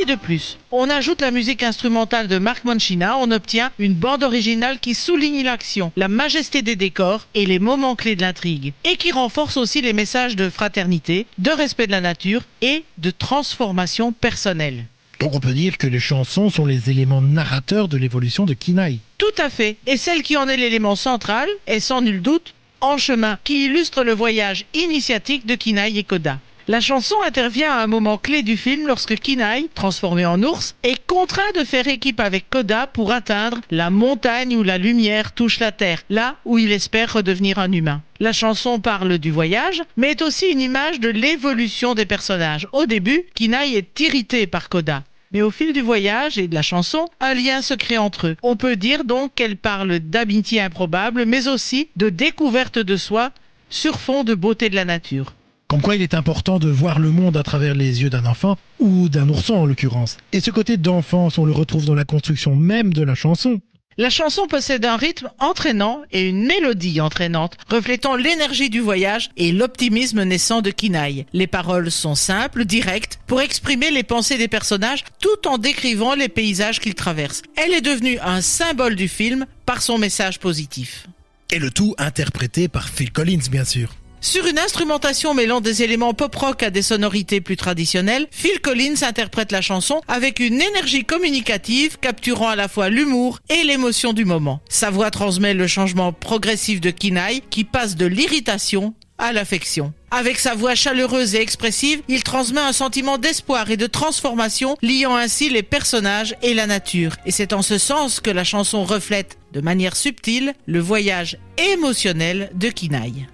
Et de plus, on ajoute la musique instrumentale de Marc Moncina, on obtient une bande originale qui souligne l'action, la majesté des décors et les moments clés de l'intrigue, et qui renforce aussi les messages de fraternité, de respect de la nature et de transformation personnelle. Donc on peut dire que les chansons sont les éléments narrateurs de l'évolution de Kinaï. Tout à fait, et celle qui en est l'élément central est sans nul doute En chemin, qui illustre le voyage initiatique de Kinaï et Koda. La chanson intervient à un moment clé du film lorsque Kinaï, transformé en ours, est contraint de faire équipe avec Koda pour atteindre la montagne où la lumière touche la terre, là où il espère redevenir un humain. La chanson parle du voyage, mais est aussi une image de l'évolution des personnages. Au début, Kinaï est irrité par Koda. Mais au fil du voyage et de la chanson, un lien se crée entre eux. On peut dire donc qu'elle parle d'amitié improbable, mais aussi de découverte de soi sur fond de beauté de la nature. Comme quoi il est important de voir le monde à travers les yeux d'un enfant, ou d'un ourson en l'occurrence. Et ce côté d'enfance, on le retrouve dans la construction même de la chanson. La chanson possède un rythme entraînant et une mélodie entraînante, reflétant l'énergie du voyage et l'optimisme naissant de Kinaï. Les paroles sont simples, directes, pour exprimer les pensées des personnages tout en décrivant les paysages qu'ils traversent. Elle est devenue un symbole du film par son message positif. Et le tout interprété par Phil Collins, bien sûr. Sur une instrumentation mêlant des éléments pop-rock à des sonorités plus traditionnelles, Phil Collins interprète la chanson avec une énergie communicative capturant à la fois l'humour et l'émotion du moment. Sa voix transmet le changement progressif de Kinaï qui passe de l'irritation à l'affection. Avec sa voix chaleureuse et expressive, il transmet un sentiment d'espoir et de transformation, liant ainsi les personnages et la nature. Et c'est en ce sens que la chanson reflète, de manière subtile, le voyage émotionnel de Kinaï.